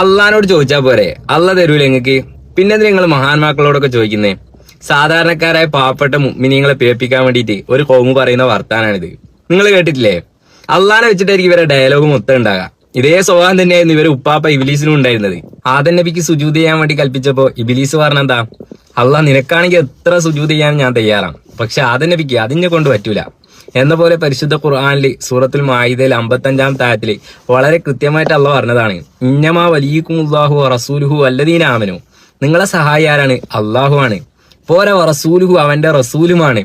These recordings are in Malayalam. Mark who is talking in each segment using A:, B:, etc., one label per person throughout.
A: അള്ളഹാനോട് ചോദിച്ചാ പോരെ, അള്ള തരൂല നിങ്ങക്ക്. പിന്നെ നിങ്ങൾ മഹാന്മാക്കളോടൊക്കെ ചോദിക്കുന്നേ? സാധാരണക്കാരായ പാവപ്പെട്ട മുഅ്മിനീങ്ങളെ പേപ്പിക്കാൻ വേണ്ടിയിട്ട് ഒരു കൗമ് പറയുന്ന വർത്താനാണിത്. നിങ്ങൾ കേട്ടിട്ടില്ലേ? അള്ളഹാനെ വെച്ചിട്ടായിരിക്കും ഇവരെ ഡയലോഗ് മൊത്തം ഉണ്ടാകാം. ഇതേ സ്വഭാവം തന്നെയായിരുന്നു ഇവരെ ഉപ്പാപ്പ ഇബിലീസിനും ഉണ്ടായിരുന്നത്. ആദം നബിക്ക് സുജൂദ് ചെയ്യാൻ വേണ്ടി കൽപ്പിച്ചപ്പോ ഇബിലീസ് പറഞ്ഞെന്താ, അള്ളാഹ് നിനക്കാണെങ്കിൽ എത്ര സുജൂദ് ചെയ്യാൻ ഞാൻ തയ്യാറാണ്, പക്ഷെ ആദം നബിക്ക് അതിനെ കൊണ്ട് പറ്റൂല എന്ന പോലെ പരിശുദ്ധ ഖുർആനിൽ സൂറത്തുൽ മാഇദയിൽ 55-ാമത്തെ ആയത്തില് വളരെ കൃത്യമായിട്ട് അള്ളാഹ് പറഞ്ഞതാണ്, ഇന്നമാ വലിയകുമുല്ലാഹു റസൂലുഹു അല്ലദീന ആമനു. നിങ്ങളെ സഹായി ആരാണ്? അള്ളാഹു ആണ്. പോരാ റസൂലുഹു, അവന്റെ റസൂലുമാണ്.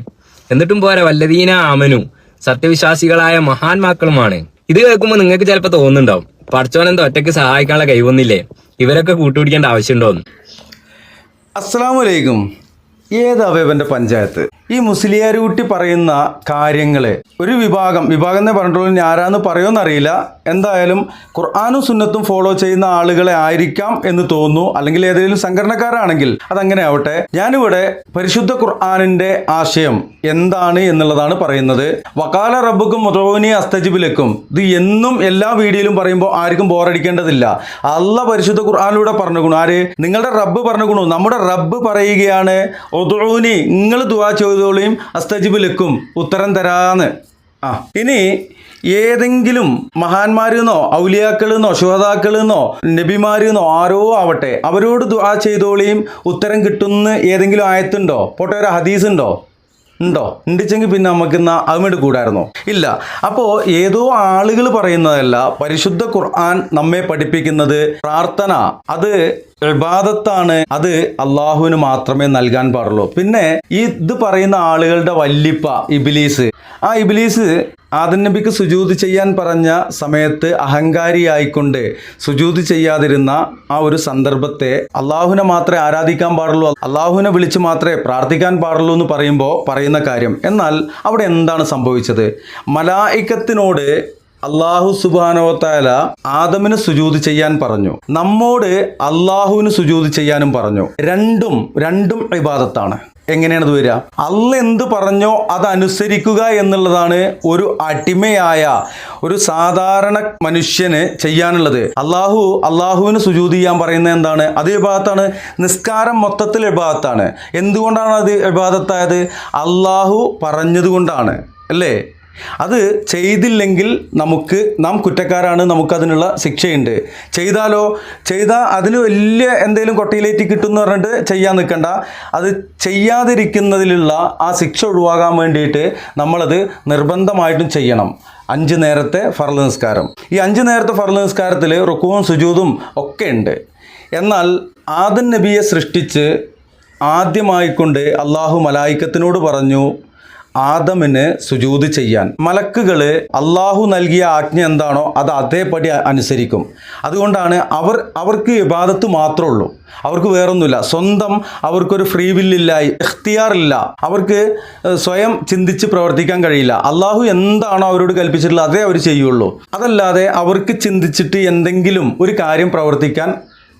A: എന്നിട്ടും പോരാ വല്ലദീന ആമനു, സത്യവിശ്വാസികളായ മഹാന്മാക്കളുമാണ്. ഇത് കേൾക്കുമ്പോൾ നിങ്ങൾക്ക് ചിലപ്പോൾ തോന്നുന്നുണ്ടാവും, പടച്ചോനെന്താ ഒറ്റയ്ക്ക് സഹായിക്കാനുള്ള കഴിവൊന്നില്ലേ, ഇവരൊക്കെ കൂട്ടുപിടിക്കേണ്ട ആവശ്യമുണ്ടോന്ന്.
B: അസ്സലാമു അലൈക്കും. ഏതാവേവന്റെ പഞ്ചായത്ത് ഈ മുസ്ലിയാരൂട്ടി പറയുന്ന കാര്യങ്ങള് ഒരു വിഭാഗം എന്നേ പറഞ്ഞിട്ടുള്ളൂ, ഇനി ആരാന്ന് പറയുമെന്നറിയില്ല. എന്തായാലും ഖുർആനും സുന്നത്തും ഫോളോ ചെയ്യുന്ന ആളുകളെ ആയിരിക്കാം എന്ന് തോന്നുന്നു, അല്ലെങ്കിൽ ഏതെങ്കിലും സംഘടനക്കാരാണെങ്കിൽ അതങ്ങനെ ആവട്ടെ. ഞാനിവിടെ പരിശുദ്ധ ഖുർആനിന്റെ ആശയം എന്താണ് എന്നുള്ളതാണ് പറയുന്നത്. വഖാല റബ്ബുക്കും ഉദ്ഊനി അസ്തജിബ് ലക്കും. ഇത് എന്നും എല്ലാ വീഡിയോയിലും പറയുമ്പോൾ ആർക്കും ബോറടിക്കേണ്ടതില്ല. അള്ളാഹ് പരിശുദ്ധ ഖുർആനിലൂടെ പറഞ്ഞുകൊണു. ആര്? നിങ്ങളുടെ റബ്ബ് പറഞ്ഞുകൊണു. നമ്മുടെ റബ്ബ് പറയുകയാണ്, ഉദ്ഊനി, നിങ്ങൾ ദുആ ചെയ്തോളിയും അസ്തജിബ് ലക്കും, ഉത്തരം തരാന്ന്. ഇനി ഏതെങ്കിലും മഹാന്മാരെന്നോ ഔലിയാക്കളെന്നോ ശുഹദാക്കളെന്നോ നബിമാരെന്നോ ആരോ ആവട്ടെ, അവരോട് ദുആ ചെയ്തോളിയും ഉത്തരം കിട്ടുന്ന ഏതെങ്കിലും ആയത്തുണ്ടോ? പോട്ടെ, ഒരു ഹദീസ് ഉണ്ടോ? ഉണ്ടിച്ചെങ്കിൽ പിന്നെ നമുക്ക് അതുമേട് കൂടായിരുന്നോ? ഇല്ല. അപ്പോൾ ഏതോ ആളുകൾ പറയുന്നതല്ല, പരിശുദ്ധ ഖുർആൻ നമ്മെ പഠിപ്പിക്കുന്നത് പ്രാർത്ഥന അത് ഇബാദത്താണ്, അത് അള്ളാഹുവിന് മാത്രമേ നൽകാൻ പാടുള്ളൂ. പിന്നെ ഇത് പറയുന്ന ആളുകളുടെ വല്ലിപ്പ ഇബ്ലീസ്, ആ ഇബ്ലീസ് ആദം നബിക്ക് സുജൂദ് ചെയ്യാൻ പറഞ്ഞ സമയത്ത് അഹങ്കാരിയായിക്കൊണ്ട് സുജൂദ് ചെയ്യാതിരുന്ന ആ ഒരു സന്ദർഭത്തെ അള്ളാഹുവിനെ മാത്രമേ ആരാധിക്കാൻ പാടുള്ളൂ, അള്ളാഹുവിനെ വിളിച്ച് മാത്രമേ പ്രാർത്ഥിക്കാൻ പാടുള്ളൂ എന്ന് പറയുമ്പോൾ പറയുന്ന കാര്യം. എന്നാൽ അവിടെ എന്താണ് സംഭവിച്ചത്? മലായിക്കത്തിനോട് അള്ളാഹു സുബ്ഹാനഹു വ തആല ആദമിന് സുജൂദ് ചെയ്യാൻ പറഞ്ഞു, നമ്മോട് അള്ളാഹുവിന് സുജൂദ് ചെയ്യാനും പറഞ്ഞു. രണ്ടും ഇബാദത്താണ്. എങ്ങനെയാണ് ഇത് വരിക? അള്ളാഹ് എന്ത് പറഞ്ഞോ അതനുസരിക്കുക എന്നുള്ളതാണ് ഒരു അടിമയായ ഒരു സാധാരണ മനുഷ്യന് ചെയ്യാനുള്ളത്. അള്ളാഹുവിന് സുജൂദ് ചെയ്യാൻ പറയുന്നത് എന്താണ്? അത് ഇബാദത്താണ്. നിസ്കാരം മൊത്തത്തിൽ ഇബാദത്താണ്. എന്തുകൊണ്ടാണ് അത് ഇബാദത്തായത്? അള്ളാഹു പറഞ്ഞതുകൊണ്ടാണ്, അല്ലേ? അത് ചെയ്തില്ലെങ്കിൽ നാം കുറ്റക്കാരാണ്, നമുക്കതിനുള്ള ശിക്ഷയുണ്ട്. ചെയ്താൽ അതിന് വലിയ എന്തെങ്കിലും കൊട്ടയിലേറ്റി കിട്ടുമെന്ന് പറഞ്ഞിട്ട് ചെയ്യാൻ നിൽക്കണ്ട. അത് ചെയ്യാതിരിക്കുന്നതിലുള്ള ആ ശിക്ഷ ഒഴിവാകാൻ വേണ്ടിയിട്ട് നമ്മളത് നിർബന്ധമായിട്ടും ചെയ്യണം. 5 നേരത്തെ ഫർള് നിസ്കാരം. ഈ 5 നേരത്തെ ഫർള് നിസ്കാരത്തിൽ റുക്കുവും സുജൂദും ഒക്കെ ഉണ്ട്. എന്നാൽ ആദം നബിയെ സൃഷ്ടിച്ച് ആദ്യമായിക്കൊണ്ട് അള്ളാഹു മലായിക്കത്തിനോട് പറഞ്ഞു ആദമിന് സുജൂദ് ചെയ്യാൻ. മലക്കുകൾ അള്ളാഹു നൽകിയ ആജ്ഞ എന്താണോ അത് അതേപടി അനുസരിക്കും. അതുകൊണ്ടാണ് അവർക്ക് ഇബാദത്ത് മാത്രമേ ഉള്ളൂ, അവർക്ക് വേറൊന്നുമില്ല. സ്വന്തം അവർക്കൊരു ഫ്രീ വില്ലില്ല, ഇഖ്തിയാറില്ല, അവർക്ക് സ്വയം ചിന്തിച്ച് പ്രവർത്തിക്കാൻ കഴിയില്ല. അള്ളാഹു എന്താണോ അവരോട് കൽപ്പിച്ചിട്ടുള്ളത് അതേ അവർ ചെയ്യുള്ളൂ. അതല്ലാതെ അവർക്ക് ചിന്തിച്ചിട്ട് എന്തെങ്കിലും ഒരു കാര്യം പ്രവർത്തിക്കാൻ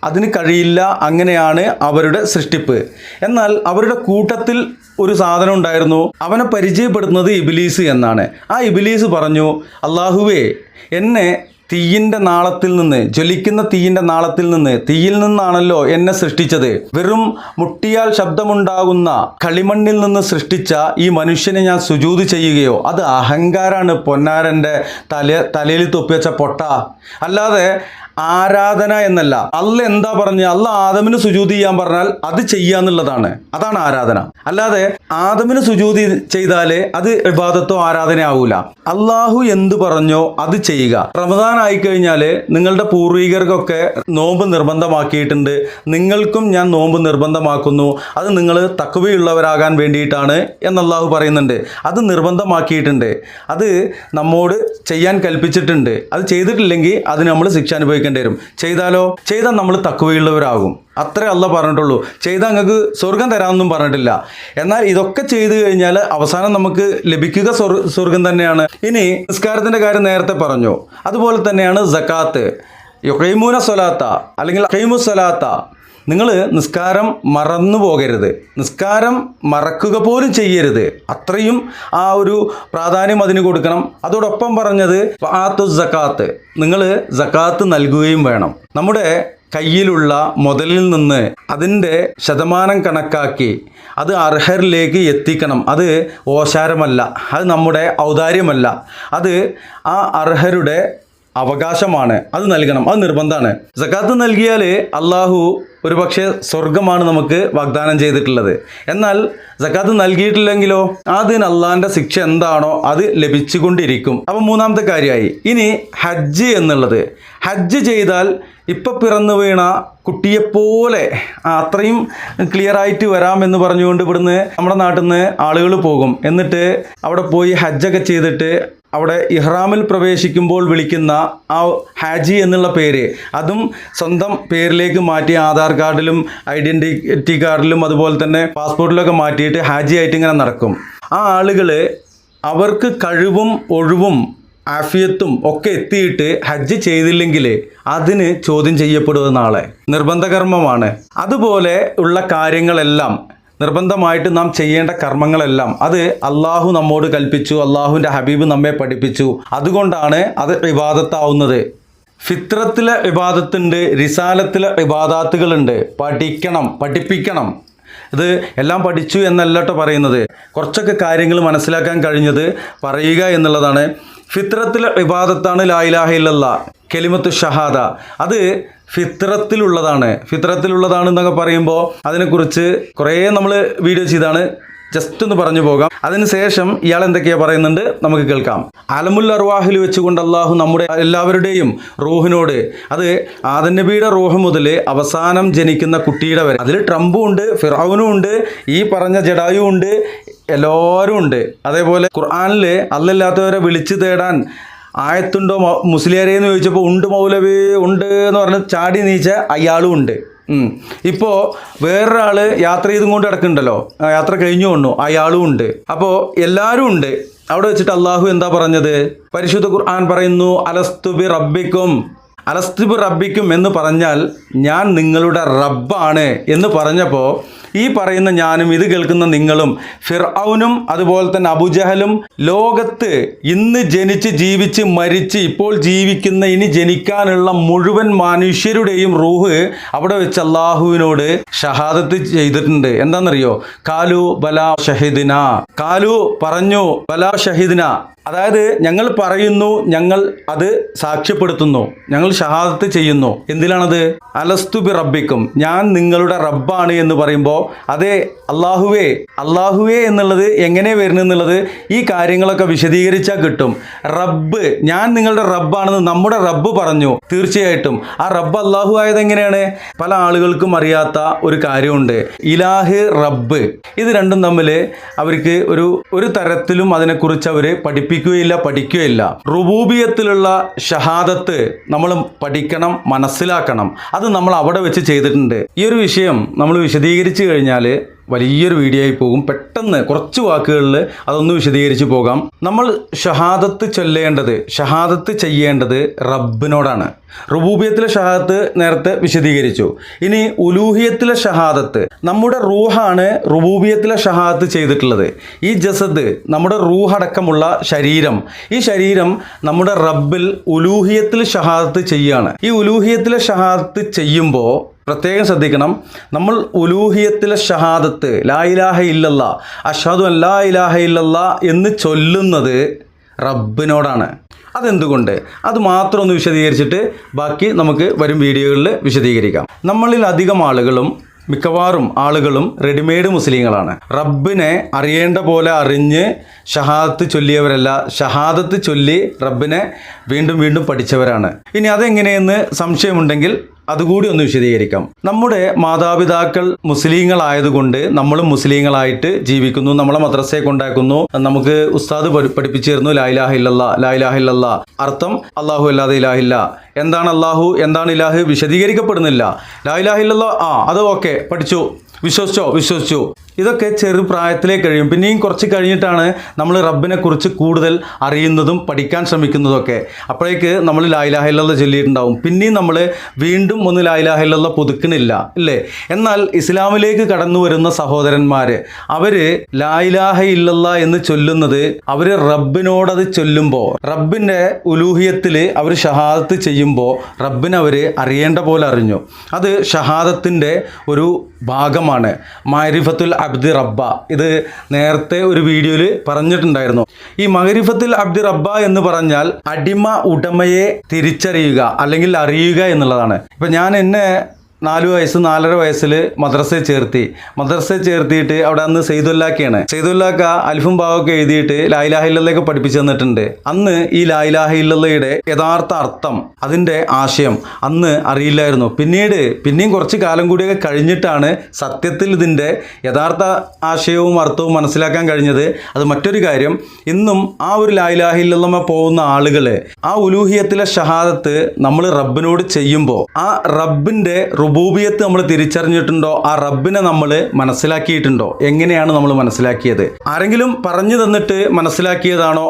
B: അതിന് കഴിയില്ല. അങ്ങനെയാണ് അവരുടെ സൃഷ്ടിപ്പ്. എന്നാൽ അവരുടെ കൂട്ടത്തിൽ ഒരു സാധനം ഉണ്ടായിരുന്നു, അവനെ പരിചയപ്പെടുത്തുന്നത് ഇബ്ലീസ് എന്നാണ്. ആ ഇബ്ലീസ് പറഞ്ഞു, അള്ളാഹുവേ, എന്നെ തീയിൻ്റെ നാളത്തിൽ നിന്ന്, ജ്വലിക്കുന്ന തീയിൻ്റെ നാളത്തിൽ നിന്ന്, തീയിൽ നിന്നാണല്ലോ എന്നെ സൃഷ്ടിച്ചത്. വെറും മുട്ടിയാൽ ശബ്ദമുണ്ടാകുന്ന കളിമണ്ണിൽ നിന്ന് സൃഷ്ടിച്ച ഈ മനുഷ്യനെ ഞാൻ സുജൂദ് ചെയ്യുകയോ? അത് അഹങ്കാരാണ് പൊന്നാരൻ്റെ തലയിൽ തൊപ്പിവെച്ച പൊട്ട. അല്ലാതെ ആരാധന എന്നല്ല. അള്ളാഹ് എന്താ പറഞ്ഞ? അള്ളാഹ് ആദമിന് സുജൂദ് ചെയ്യാൻ പറഞ്ഞാൽ അത് ചെയ്യാന്നുള്ളതാണ്, അതാണ് ആരാധന. അല്ലാതെ ആദമിന് സുജൂദ് ചെയ്താലേ അത് ഇബാദത്തോ ആരാധന ആവൂല. അള്ളാഹു എന്ത് പറഞ്ഞോ അത് ചെയ്യുക. റമദാൻ ആയിക്കഴിഞ്ഞാൽ നിങ്ങളുടെ പൂർവികർക്കൊക്കെ നോമ്പ് നിർബന്ധമാക്കിയിട്ടുണ്ട്, നിങ്ങൾക്കും ഞാൻ നോമ്പ് നിർബന്ധമാക്കുന്നു. അത് നിങ്ങൾ തഖ്വയുള്ളവരാകാൻ വേണ്ടിയിട്ടാണ് എന്ന് അള്ളാഹു പറയുന്നുണ്ട്. അത് നിർബന്ധമാക്കിയിട്ടുണ്ട്, അത് നമ്മോട് ചെയ്യാൻ കൽപ്പിച്ചിട്ടുണ്ട്. അത് ചെയ്തിട്ടില്ലെങ്കിൽ അതിന് നമ്മൾ ശിക്ഷ അനുഭവിക്കേണ്ടി വരും. ചെയ്താൽ നമ്മൾ തഖ്വയുള്ളവരാകും. അത്രേ അള്ളാഹ് പറഞ്ഞിട്ടുള്ളൂ. ചെയ്താൽ നിങ്ങൾക്ക് സ്വർഗം തരാമെന്നും പറഞ്ഞിട്ടില്ല. എന്നാൽ ഇതൊക്കെ ചെയ്തു കഴിഞ്ഞാൽ അവസാനം നമുക്ക് ലഭിക്കുക സ്വർഗം തന്നെയാണ്. ഇനി നിസ്കാരത്തിൻ്റെ കാര്യം നേരത്തെ പറഞ്ഞു. അതുപോലെ തന്നെയാണ് സക്കാത്ത്. യുഖീമൂന സ്വലാത്ത അല്ലെങ്കിൽ ഖീമു സ്വലാത്ത, നിങ്ങൾ നിസ്കാരം മറന്നു പോകരുത്, നിസ്കാരം മറക്കുക പോലും ചെയ്യരുത്. അത്രയും ആ ഒരു പ്രാധാന്യം അതിന് കൊടുക്കണം. അതോടൊപ്പം പറഞ്ഞത് ആത്തു സക്കാത്ത്, നിങ്ങൾ സക്കാത്ത് നൽകുകയും വേണം. നമ്മുടെ കയ്യിലുള്ള മുതലിൽ നിന്ന് അതിൻ്റെ ശതമാനം കണക്കാക്കി അത് അർഹരിലേക്ക് എത്തിക്കണം. അത് ഓശാരമല്ല, അത് നമ്മുടെ ഔദാര്യമല്ല, അത് ആ അർഹരുടെ അവകാശമാണ്. അത് നൽകണം, അത് നിർബന്ധമാണ്. സക്കാത്ത് നൽകിയാൽ അള്ളാഹു ഒരു പക്ഷേ സ്വർഗമാണ് നമുക്ക് വാഗ്ദാനം ചെയ്തിട്ടുള്ളത്. എന്നാൽ സക്കാത്ത് നൽകിയിട്ടില്ലെങ്കിലോ അതിന് അള്ളാഹിൻ്റെ ശിക്ഷ എന്താണോ അത് ലഭിച്ചുകൊണ്ടിരിക്കും. അപ്പം മൂന്നാമത്തെ കാര്യമായി. ഇനി ഹജ്ജ് എന്നുള്ളത്, ഹജ്ജ് ചെയ്താൽ ഇപ്പം പിറന്നു വീണ കുട്ടിയെപ്പോലെ അത്രയും ക്ലിയർ ആയിട്ട് വരാമെന്ന് പറഞ്ഞുകൊണ്ട് ഇവിടുന്ന് നമ്മുടെ നാട്ടിൽ നിന്ന് ആളുകൾ പോകും. എന്നിട്ട് അവിടെ പോയി ഹജ്ജൊക്കെ ചെയ്തിട്ട് അവിടെ ഇഹ്റാമിൽ പ്രവേശിക്കുമ്പോൾ വിളിക്കുന്ന ആ ഹാജി എന്നുള്ള പേര് അതും സ്വന്തം പേരിലേക്ക് മാറ്റി ആധാർ കാർഡിലും ഐഡൻറ്റിറ്റി കാർഡിലും അതുപോലെ തന്നെ പാസ്പോർട്ടിലൊക്കെ മാറ്റിയിട്ട് ഹാജി ആയിട്ട് ഇങ്ങനെ നടക്കും. ആ ആളുകൾ അവർക്ക് കഴിവും ഒഴിവും ആഫിയത്തും ഒക്കെ എത്തിയിട്ട് ഹജ്ജ് ചെയ്തില്ലെങ്കിൽ അതിന് ചോദ്യം ചെയ്യപ്പെടുക നാളെ നിർബന്ധകർമ്മമാണ്. അതുപോലെ ഉള്ള കാര്യങ്ങളെല്ലാം നിർബന്ധമായിട്ട് നാം ചെയ്യേണ്ട കർമ്മങ്ങളെല്ലാം അത് അള്ളാഹു നമ്മോട് കൽപ്പിച്ചു, അള്ളാഹുവിൻ്റെ ഹബീബ് നമ്മെ പഠിപ്പിച്ചു. അതുകൊണ്ടാണ് അത് ഇബാദത്താവുന്നത്. ഫിത്രത്തിലെ ഇബാദത്തുണ്ട്, റിസാലത്തിലെ ഇബാദാത്തുകളുണ്ട്. പഠിക്കണം, പഠിപ്പിക്കണം. ഇത് എല്ലാം പഠിച്ചു എന്നല്ല കേട്ടോ പറയുന്നത്. കുറച്ചൊക്കെ കാര്യങ്ങൾ മനസ്സിലാക്കാൻ കഴിഞ്ഞത് പറയുക എന്നുള്ളതാണ്. ഫിത്രത്തിലെ ഇബാദത്താണ് ലാ ഇലാഹ ഇല്ലല്ലാഹ്, കലിമത്തു ഷഹാദ. അത് ഫിത്രത്തിലുള്ളതാണെന്നൊക്കെ പറയുമ്പോൾ അതിനെക്കുറിച്ച് കുറേ നമ്മൾ വീഡിയോ ചെയ്താണ്. ജസ്റ്റ് ഒന്ന് പറഞ്ഞു പോകാം. അതിനുശേഷം ഇയാൾ എന്തൊക്കെയാണ് പറയുന്നുണ്ട് നമുക്ക് കേൾക്കാം. അലമുൽ അർവാഹിൽ വെച്ചുകൊണ്ട് അള്ളാഹു നമ്മുടെ എല്ലാവരുടെയും റൂഹിനോട്, അത് ആദം നബിയുടെ റൂഹ് മുതൽ അവസാനം ജനിക്കുന്ന കുട്ടിയുടെ വരെ, അതിൽ ട്രംപും ഉണ്ട്, ഫിറഔനും ഉണ്ട്, ഈ പറഞ്ഞ ജഡായും ഉണ്ട്, എല്ലാവരും ഉണ്ട്. അതേപോലെ ഖുർആനിൽ അല്ലല്ലാത്തവരെ വിളിച്ചു തേടാൻ ആയത്തുണ്ടോ മുസ്ലിയാരെ എന്ന് ചോദിച്ചപ്പോൾ ഉണ്ട് മൗലവി ഉണ്ട് എന്ന് പറഞ്ഞ് ചാടി നീച്ച അയാളും ഉണ്ട്. ഇപ്പോൾ വേറൊരാൾ യാത്ര ചെയ്തും കൊണ്ട് കിടക്കുന്നുണ്ടല്ലോ, യാത്ര കഴിഞ്ഞു കൊണ്ടു, അയാളും ഉണ്ട്. അപ്പോൾ എല്ലാവരും ഉണ്ട്. അവിടെ വെച്ചിട്ട് അള്ളാഹു എന്താ പറഞ്ഞത്? പരിശുദ്ധ ഖുർആൻ പറയുന്നു അലസ്തുബി റബ്ബിക്കും എന്ന് പറഞ്ഞാൽ ഞാൻ നിങ്ങളുടെ റബ്ബാണ് എന്ന് പറഞ്ഞപ്പോൾ ഈ പറയുന്ന ഞാനും ഇത് കേൾക്കുന്ന നിങ്ങളും ഫിർഔനും അതുപോലെ തന്നെ അബുജഹലും ലോകത്ത് ഇന്ന് ജനിച്ച് ജീവിച്ച് മരിച്ച് ഇപ്പോൾ ജീവിക്കുന്ന ഇനി ജനിക്കാനുള്ള മുഴുവൻ മനുഷ്യരുടെയും റൂഹ് അവിടെ വെച്ച് അള്ളാഹുവിനോട് ഷഹാദത്ത് ചെയ്തിട്ടുണ്ട്. എന്താണെന്നറിയോ? കാലു ബലാ ഷഹിദിന, കാലു പറഞ്ഞു ബലാ ഷഹിദിന, അതായത് ഞങ്ങൾ പറയുന്നു, ഞങ്ങൾ അത് സാക്ഷ്യപ്പെടുത്തുന്നു, ഞങ്ങൾ ഷഹാദത്ത് ചെയ്യുന്നു. എന്തിലാണത്? അലസ്തുബി റബ്ബിക്കും, ഞാൻ നിങ്ങളുടെ റബ്ബാണ് എന്ന് പറയുമ്പോൾ അതെ അള്ളാഹുവേ എന്നുള്ളത് എങ്ങനെ വരുന്നെന്നുള്ളത് ഈ കാര്യങ്ങളൊക്കെ വിശദീകരിച്ചാൽ കിട്ടും. റബ്ബ്, ഞാൻ നിങ്ങളുടെ റബ്ബാണെന്ന് നമ്മുടെ റബ്ബ് പറഞ്ഞു. തീർച്ചയായിട്ടും ആ റബ്ബ് അള്ളാഹു ആയത് എങ്ങനെയാണ്? പല ആളുകൾക്കും അറിയാത്ത ഒരു കാര്യമുണ്ട്. ഇലാഹ്, റബ്ബ്, ഇത് രണ്ടും തമ്മിൽ അവർക്ക് ഒരു തരത്തിലും അതിനെക്കുറിച്ച് അവർ പഠിക്കുകയില്ല. റുബൂബിയത്തിലുള്ള ഷഹാദത്ത് നമ്മൾ പഠിക്കണം, മനസ്സിലാക്കണം. അത് നമ്മൾ അവിടെ വെച്ച് ചെയ്തിട്ടുണ്ട്. ഈ ഒരു വിഷയം നമ്മൾ വിശദീകരിച്ചു കഴിഞ്ഞാൽ വലിയൊരു വീഡിയോ ആയി പോകും. പെട്ടെന്ന് കുറച്ച് വാക്കുകളിൽ അതൊന്ന് വിശദീകരിച്ച് പോകാം. നമ്മൾ ഷഹാദത്ത് ചെയ്യേണ്ടത് റബ്ബിനോടാണ്. റുബൂബിയത്തിലെ ഷഹാദത്ത് നേരത്തെ വിശദീകരിച്ചു. ഇനി ഉലൂഹിയത്തിലെ ഷഹാദത്ത്, നമ്മുടെ റൂഹാണ് റുബൂബിയത്തിലെ ഷഹാദത്ത് ചെയ്തിട്ടുള്ളത്. ഈ ജസദ്, നമ്മുടെ റൂഹടക്കമുള്ള ശരീരം, ഈ ശരീരം നമ്മുടെ റബ്ബിൽ ഉലൂഹിയത്തിൽ ഷഹാദത്ത് ചെയ്യുകയാണ്. ഈ ഉലൂഹിയത്തിലെ ഷഹാദത്ത് ചെയ്യുമ്പോൾ പ്രത്യേകം ശ്രദ്ധിക്കണം. നമ്മൾ ഉലൂഹിയത്തിലെ ഷഹാദത്ത് ലാ ഇലാഹ ഇല്ലല്ലാ, അഷ്ഹദു അൻ ലാ ഇലാഹ ഇല്ലല്ലാ എന്ന് ചൊല്ലുന്നത് റബ്ബിനോടാണ്. അതെന്തുകൊണ്ട്? അത് മാത്രം ഒന്ന് വിശദീകരിച്ചിട്ട് ബാക്കി നമുക്ക് വരും വീഡിയോകളിൽ വിശദീകരിക്കാം. നമ്മളിൽ അധികം ആളുകളും, മിക്കവാറും ആളുകളും റെഡിമെയ്ഡ് മുസ്ലിങ്ങളാണ്. റബ്ബിനെ അറിയേണ്ട പോലെ അറിഞ്ഞ് ഷഹാദത്ത് ചൊല്ലിയവരല്ല, ഷഹാദത്ത് ചൊല്ലി റബ്ബിനെ വീണ്ടും വീണ്ടും പഠിച്ചവരാണ്. ഇനി അതെങ്ങനെയെന്ന് സംശയമുണ്ടെങ്കിൽ അതുകൂടി ഒന്ന് വിശദീകരിക്കാം. നമ്മുടെ മാതാപിതാക്കൾ മുസ്ലിങ്ങളായതുകൊണ്ട് നമ്മളും മുസ്ലിങ്ങളായിട്ട് ജീവിക്കുന്നു. നമ്മളെ മദ്രസയെ കൊണ്ടാക്കുന്നു. നമുക്ക് ഉസ്താദ് പഠിപ്പിച്ചു തരുന്നു ലാ ഇലാഹ ഇല്ലല്ലാ, അർത്ഥം അല്ലാഹു അല്ലാതെ ഇലാഹില്ല. എന്താണ് അല്ലാഹു, എന്താണ് ഇലാഹ് വിശദീകരിക്കപ്പെടുന്നില്ല. ലാ ഇലാഹ ഇല്ലല്ലാ, അത് ഓക്കെ, പഠിച്ചു, വിശ്വസിച്ചു. ഇതൊക്കെ ചെറുപ്രായത്തിലേക്ക് കഴിയും. പിന്നെയും കുറച്ച് കഴിഞ്ഞിട്ടാണ് നമ്മൾ റബ്ബിനെ കുറിച്ച് കൂടുതൽ അറിയുന്നതും പഠിക്കാൻ ശ്രമിക്കുന്നതൊക്കെ. അപ്പോഴേക്ക് നമ്മൾ ലാ ഇലാഹ ഇല്ലല്ലാഹ് ചൊല്ലിയിട്ടുണ്ടാവും. പിന്നെയും നമ്മൾ വീണ്ടും ഒന്ന് ലാ ഇലാഹ ഇല്ലല്ലാഹ് പുതുക്കണില്ല ഇല്ലേ? എന്നാൽ ഇസ്ലാമിലേക്ക് കടന്നു വരുന്ന സഹോദരന്മാർ അവർ ലാ ഇലാഹ ഇല്ലല്ലാഹ് എന്ന് ചൊല്ലുന്നത് അവർ റബ്ബിനോടത് ചൊല്ലുമ്പോൾ, റബ്ബിൻ്റെ ഉലൂഹിയത്തിൽ അവർ ഷഹാദത്ത് ചെയ്യുമ്പോൾ റബ്ബിനെ അവർ അറിയേണ്ട പോലെ അറിഞ്ഞു. അത് ഷഹാദത്തിൻ്റെ ഒരു ഭാഗമാണ്. മഅരിഫത്തുൽ അബ്ദി റബ്ബ, ഇത് നേരത്തെ ഒരു വീഡിയോയിൽ പറഞ്ഞിട്ടുണ്ടായിരുന്നു. ഈ മഅരിഫത്തുൽ അബ്ദി റബ്ബ എന്ന് പറഞ്ഞാൽ അടിമ ഉടമയെ തിരിച്ചറിയുക അല്ലെങ്കിൽ അറിയുക എന്നുള്ളതാണ്. ഇപ്പം ഞാൻ എന്നെ 4 വയസ്സ് 4.5 വയസ്സിൽ മദ്രസയിൽ ചേർത്തിയിട്ട് അവിടെ അന്ന് സെയ്തുല്ലാക്കയാണ്. സെയ്തുല്ലാക്ക അൽഫും ബാവൊക്കെ എഴുതിയിട്ട് ലാ ഇലാഹ ഇല്ലല്ലാഹ് പഠിപ്പിച്ചു തന്നിട്ടുണ്ട്. അന്ന് ഈ ലാ ഇലാഹ ഇല്ലല്ലാഹയുടെ യഥാർത്ഥ അർത്ഥം, അതിൻ്റെ ആശയം അന്ന് അറിയില്ലായിരുന്നു. പിന്നെയും കുറച്ച് കാലം കൂടിയൊക്കെ കഴിഞ്ഞിട്ടാണ് സത്യത്തിൽ ഇതിൻ്റെ യഥാർത്ഥ ആശയവും അർത്ഥവും മനസ്സിലാക്കാൻ കഴിഞ്ഞത്. അത് മറ്റൊരു കാര്യം. ഇന്നും ആ ഒരു ലാ ഇലാഹ ഇല്ലല്ലാഹ് പോകുന്ന ആളുകൾ ആ ഉലൂഹിയത്തിലെ ഷഹാദത്ത് നമ്മൾ റബ്ബിനോട് ചെയ്യുമ്പോൾ ആ റബ്ബിൻ്റെ റുബൂബിയത്ത് നമ്മൾ തിരിച്ചറിഞ്ഞിട്ടുണ്ടോ? ആ റബ്ബിനെ നമ്മൾ മനസ്സിലാക്കിയിട്ടുണ്ടോ? എങ്ങനെയാണ് നമ്മൾ മനസ്സിലാക്കിയത്? ആരെങ്കിലും പറഞ്ഞു തന്നിട്ട് മനസ്സിലാക്കിയതാണോ?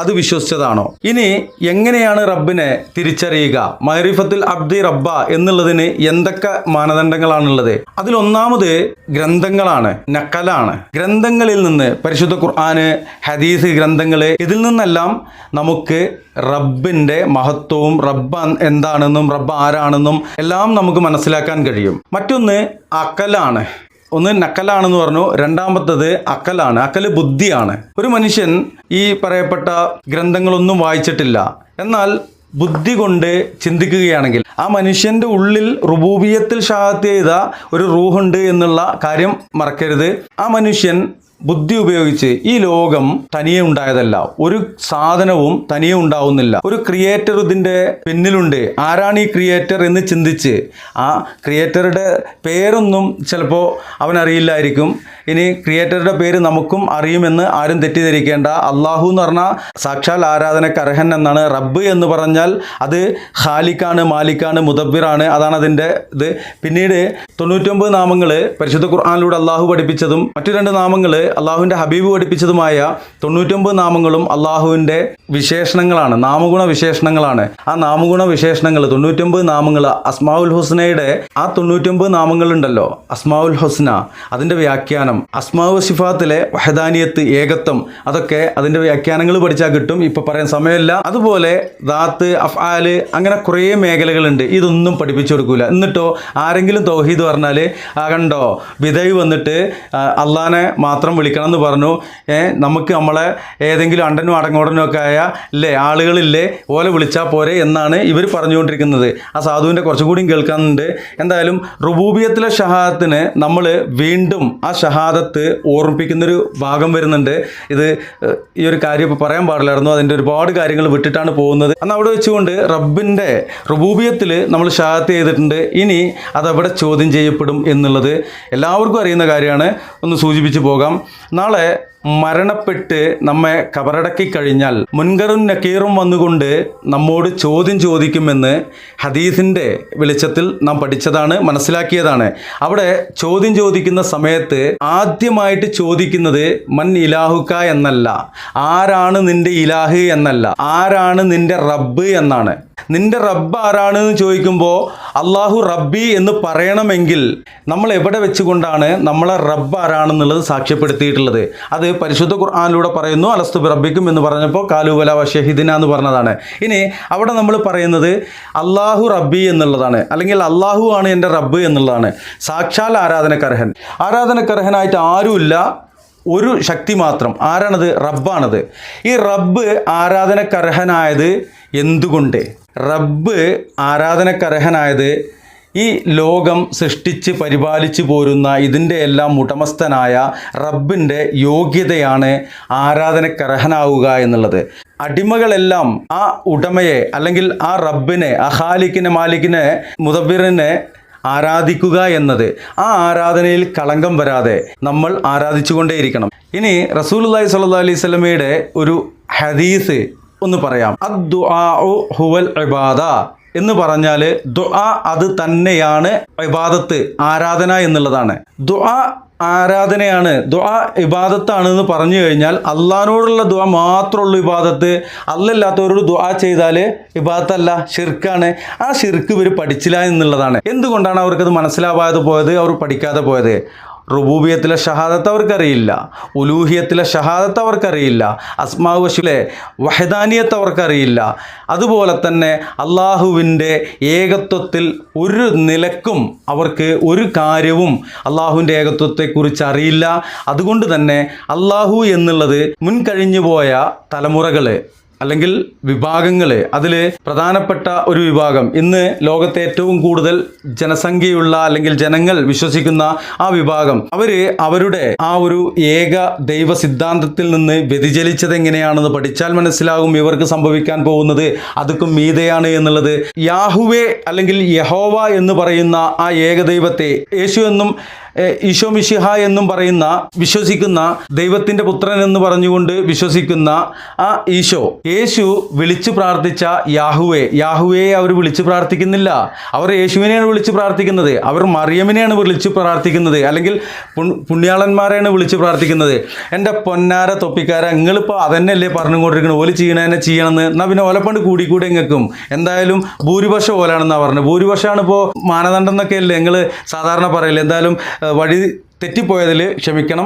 B: അത് വിശ്വസിച്ചതാണോ? ഇനി എങ്ങനെയാണ് റബ്ബിനെ തിരിച്ചറിയുക? മഅരിഫത്തുൽ അബ്ദി റബ്ബ എന്നുള്ളതിന് എന്തൊക്കെ മാനദണ്ഡങ്ങളാണുള്ളത്? അതിലൊന്നാമത് ഗ്രന്ഥങ്ങളാണ്, നക്കലാണ്. ഗ്രന്ഥങ്ങളിൽ നിന്ന് പരിശുദ്ധ ഖുർആന്, ഹദീസ് ഗ്രന്ഥങ്ങൾ, ഇതിൽ നിന്നെല്ലാം നമുക്ക് റബ്ബിൻ്റെ മഹത്വവും റബ്ബ് എന്താണെന്നും റബ്ബ് ആരാണെന്നും എല്ലാം നമുക്ക് മനസ്സിലാക്കാൻ കഴിയും. മറ്റൊന്ന് അക്കലാണ്. ഒന്ന് നക്കലാണെന്ന് പറഞ്ഞു, രണ്ടാമത്തത് അക്കലാണ്. അക്കല് ബുദ്ധിയാണ്. ഒരു മനുഷ്യൻ ഈ പറയപ്പെട്ട ഗ്രന്ഥങ്ങളൊന്നും വായിച്ചിട്ടില്ല, എന്നാൽ ബുദ്ധി കൊണ്ട് ചിന്തിക്കുകയാണെങ്കിൽ ആ മനുഷ്യൻ്റെ ഉള്ളിൽ റുബൂബിയത്തിൽ ഷഹാദത്ത് ചെയ്ത ഒരു റൂഹുണ്ട് എന്നുള്ള കാര്യം മറക്കരുത്. ആ മനുഷ്യൻ ബുദ്ധി ഉപയോഗിച്ച് ഈ ലോകം തനിയെ ഉണ്ടായതല്ല, ഒരു സാധനവും തനിയെ ഉണ്ടാവുന്നില്ല, ഒരു ക്രിയേറ്റർ ഇതിൻ്റെ പിന്നിലുണ്ട്. ആരാണ് ഈ ക്രിയേറ്റർ എന്ന് ചിന്തിച്ച് ആ ക്രിയേറ്ററുടെ പേരൊന്നും ചിലപ്പോൾ അവനറിയില്ലായിരിക്കും. ഇനി ക്രിയേറ്ററുടെ പേര് നമുക്കും അറിയുമെന്ന് ആരും തെറ്റിദ്ധരിക്കേണ്ട. അള്ളാഹു എന്ന് പറഞ്ഞാൽ സാക്ഷാൽ ആരാധനക്ക് അർഹൻ എന്നാണ്. റബ്ബ് എന്ന് പറഞ്ഞാൽ അത് ഖാലിക്കാണ്, മാലിക്കാണ്, മുദബ്ബിറാണ്. അതാണ് അതിൻ്റെ ഇത്. പിന്നീട് 99 നാമങ്ങൾ പരിശുദ്ധ ഖുർആനിലൂടെ അള്ളാഹു പഠിപ്പിച്ചതും മറ്റു 2 നാമങ്ങൾ അള്ളാഹുവിൻ്റെ ഹബീബ് പഠിപ്പിച്ചതുമായ 99 നാമങ്ങളും അള്ളാഹുവിൻ്റെ വിശേഷണങ്ങളാണ്, നാമഗുണ വിശേഷണങ്ങളാണ്. ആ നാമഗുണ വിശേഷണങ്ങൾ 99 നാമങ്ങൾ, അസ്മാഉൽ ഹുസ്നയുടെ ആ 99 നാമങ്ങളുണ്ടല്ലോ, അസ്മാഉൽ ഹുസ്ന, അതിൻ്റെ വ്യാഖ്യാനം, അസ്മാഉ സിഫാത്തിലെ വഹദാനിയത്ത്, ഏകത്വം, അതൊക്കെ അതിൻ്റെ വ്യാഖ്യാനങ്ങൾ പഠിച്ചാൽ കിട്ടും. ഇപ്പം പറയാൻ സമയമില്ല. അതുപോലെ ദാത്ത്, അഫ്ആല്, അങ്ങനെ കുറേ മേഖലകളുണ്ട്. ഇതൊന്നും പഠിപ്പിച്ചു കൊടുക്കൂല. എന്നിട്ടോ ആരെങ്കിലും തൗഹീദ് പറഞ്ഞാൽ കണ്ടോ വിധൈ വന്നിട്ട് അള്ളാനെ മാത്രം വിളിക്കണം എന്ന് പറഞ്ഞു, നമുക്ക് നമ്മളെ ഏതെങ്കിലും അണ്ടനും അടങ്ങോടനും ഒക്കെ ആയ ആളുകളില്ലേ ഓലെ വിളിച്ചാൽ പോരെ എന്നാണ് ഇവർ പറഞ്ഞുകൊണ്ടിരിക്കുന്നത്. ആ സാധുവിൻ്റെ കുറച്ചുകൂടിയും കേൾക്കാനുണ്ട്. എന്തായാലും റുബൂബിയത്തിലെ ഷഹാദത്തിന് നമ്മൾ വീണ്ടും ആ ഷഹാദത്ത് ഓർമ്മിപ്പിക്കുന്നൊരു ഭാഗം വരുന്നുണ്ട്. ഇത് ഈ ഒരു കാര്യം ഇപ്പോൾ പറയാൻ പാടില്ലായിരുന്നു, അതിൻ്റെ ഒരുപാട് കാര്യങ്ങൾ വിട്ടിട്ടാണ് പോകുന്നത്. അന്ന് അവിടെ വെച്ചുകൊണ്ട് റബ്ബിൻ്റെ റുബൂബിയത്തിൽ നമ്മൾ ഷഹാദത്ത് ചെയ്തിട്ടുണ്ട്. ഇനി അതവിടെ ചോദ്യം ചെയ്യപ്പെടും എന്നുള്ളത് എല്ലാവർക്കും അറിയുന്ന കാര്യമാണ്. ഒന്ന് സൂചിപ്പിച്ച് പോകാം. നാളെ മരണപ്പെട്ട് നമ്മെ കബറടക്കി കഴിഞ്ഞാൽ മുൻകറും നക്കീറും വന്നുകൊണ്ട് നമ്മോട് ചോദ്യം ചോദിക്കുമെന്ന് ഹദീസിൻ്റെ വെളിച്ചത്തിൽ നാം പഠിച്ചതാണ്, മനസ്സിലാക്കിയതാണ്. അവിടെ ചോദ്യം ചോദിക്കുന്ന സമയത്ത് ആദ്യമായിട്ട് ചോദിക്കുന്നത് മൻ ഇലാഹുക എന്നല്ല, ആരാണ് നിന്റെ ഇലാഹ് എന്നല്ല, ആരാണ് നിന്റെ റബ്ബ് എന്നാണ്. നിന്റെ റബ്ബ് ആരാണെന്ന് ചോദിക്കുമ്പോൾ അള്ളാഹു റബ്ബി എന്ന് പറയണമെങ്കിൽ നമ്മൾ എവിടെ വെച്ചുകൊണ്ടാണ് നമ്മളെ റബ്ബ് ആരാണെന്നുള്ളത് സാക്ഷ്യപ്പെടുത്തിയിട്ടുള്ളത്? അത് പരിശുദ്ധ ഖുർആനിലൂടെ പറയുന്നു. അലസ്തു ബി റബ്ബിക്കും എന്ന് പറഞ്ഞപ്പോൾ കാലു വലാ വശഹിദിന എന്ന് പറഞ്ഞതാണ്. ഇനി അവിടെ നമ്മൾ പറയുന്നത് അള്ളാഹു റബ്ബി എന്നുള്ളതാണ്, അല്ലെങ്കിൽ അള്ളാഹു ആണ് എൻ്റെ റബ്ബ് എന്നുള്ളതാണ്. സാക്ഷാൽ ആരാധനക്കർഹൻ, ആരാധനക്കർഹനായിട്ട് ആരുമില്ല, ഒരു ശക്തി മാത്രം. ആരാണത്? റബ്ബാണത്. ഈ റബ്ബ് ആരാധനക്കർഹനായത് എന്തുകൊണ്ട്? റബ്ബ് ആരാധനക്കർഹനായത് ഈ ലോകം സൃഷ്ടിച്ച് പരിപാലിച്ചു പോരുന്ന ഇതിൻ്റെ എല്ലാം ഉടമസ്ഥനായ റബ്ബിൻ്റെ യോഗ്യതയാണ് ആരാധനക്കർഹനാവുക എന്നുള്ളത്. അടിമകളെല്ലാം ആ ഉടമയെ അല്ലെങ്കിൽ ആ റബ്ബിനെ, ആ ഖാലിക്കിനെ, മാലിക്കിനെ, മുദബ്ബിറിനെ ആരാധിക്കുക എന്നത്, ആ ആരാധനയിൽ കളങ്കം വരാതെ നമ്മൾ ആരാധിച്ചുകൊണ്ടേയിരിക്കണം. ഇനി റസൂലുള്ളാഹി സ്വല്ലല്ലാഹു അലൈഹി വസല്ലമയുടെ ഒരു ഹദീസ് ഒന്ന് പറയാം. അദ്ദുആഉ ഹുവൽ ഇബാദ എന്ന് പറഞ്ഞാൽ ദുആ അത് തന്നെയാണ് ഇബാദത്ത്, ആരാധന എന്നുള്ളതാണ്. ദുആ ആരാധനയാണ്, ദുആ ഇബാദത്താണ് എന്ന് പറഞ്ഞു കഴിഞ്ഞാൽ അള്ളാഹിനോടുള്ള ദുആ മാത്രമുള്ള ഇബാദത്ത്, അല്ലല്ലാത്തവരോട് ദുആ ചെയ്താൽ ഇബാദത്തല്ല, ഷിർക്കാണ്. ആ ഷിർക്ക് ഇവർ പഠിച്ചില്ല എന്നുള്ളതാണ്. എന്തുകൊണ്ടാണ് അവർക്കത് മനസ്സിലാവാതെ പോയത്, അവർ പഠിക്കാതെ പോയത്? റുബൂബിയത്തിലെ ഷഹാദത്ത് അവർക്കറിയില്ല, ഉലൂഹിയത്തിലെ ഷഹാദത്ത് അവർക്കറിയില്ല, അസ്മാഉ വശിലെ വഹദാനിയത്ത് അവർക്കറിയില്ല. അതുപോലെ തന്നെ അള്ളാഹുവിൻ്റെ ഏകത്വത്തിൽ ഒരു നിലക്കും അവർക്ക് ഒരു കാര്യവും അള്ളാഹുവിൻ്റെ ഏകത്വത്തെക്കുറിച്ച് അറിയില്ല. അതുകൊണ്ട് തന്നെ അള്ളാഹു എന്നുള്ളത് മുൻകഴിഞ്ഞു പോയ തലമുറകൾ അല്ലെങ്കിൽ വിഭാഗങ്ങൾ, അതിൽ പ്രധാനപ്പെട്ട ഒരു വിഭാഗം, ഇന്ന് ലോകത്തെ ഏറ്റവും കൂടുതൽ ജനസംഖ്യയുള്ള അല്ലെങ്കിൽ ജനങ്ങൾ വിശ്വസിക്കുന്ന ആ വിഭാഗം, അവരുടെ ആ ഒരു ഏക ദൈവ സിദ്ധാന്തത്തിൽ നിന്ന് വ്യതിചലിച്ചത് എങ്ങനെയാണെന്ന് പഠിച്ചാൽ മനസ്സിലാകും ഇവർക്ക് സംഭവിക്കാൻ പോകുന്നത് അതുക്കും മീതെയാണ് എന്നുള്ളത്. യാഹുവേ അല്ലെങ്കിൽ യഹോവ എന്ന് പറയുന്ന ആ ഏകദൈവത്തെ, യേശു എന്നും ഈശോ മിശിഹ എന്നും പറയുന്ന വിശ്വസിക്കുന്ന ദൈവത്തിൻ്റെ പുത്രൻ എന്ന് പറഞ്ഞുകൊണ്ട് വിശ്വസിക്കുന്ന ആ യേശു വിളിച്ചു പ്രാർത്ഥിച്ച യാഹുവയെ അവർ വിളിച്ചു പ്രാർത്ഥിക്കുന്നില്ല. അവർ യേശുവിനെയാണ് വിളിച്ചു പ്രാർത്ഥിക്കുന്നത്, അവർ മറിയമിനെയാണ് വിളിച്ചു പ്രാർത്ഥിക്കുന്നത്, അല്ലെങ്കിൽ പുണ്യാളന്മാരെയാണ് വിളിച്ചു പ്രാർത്ഥിക്കുന്നത്. എൻ്റെ പൊന്നാര തൊപ്പിക്കാര, നിങ്ങളിപ്പോൾ അതന്നെയല്ലേ പറഞ്ഞുകൊണ്ടിരിക്കുന്നത്, ഓല് ചെയ്യണതന്നെ ചെയ്യണമെന്ന്. എന്നാൽ പിന്നെ ഓലപ്പണ്ട് കൂടി എങ്ങക്കും എന്തായാലും ഭൂരിപക്ഷം ഓലാണെന്നാണ് പറഞ്ഞത്. ഭൂരിപക്ഷമാണ് ഇപ്പോൾ മാനദണ്ഡം എന്നൊക്കെയല്ലേ നിങ്ങൾ സാധാരണ പറയില്ല. എന്തായാലും വഴി തെറ്റിപ്പോയതിൽ ക്ഷമിക്കണം.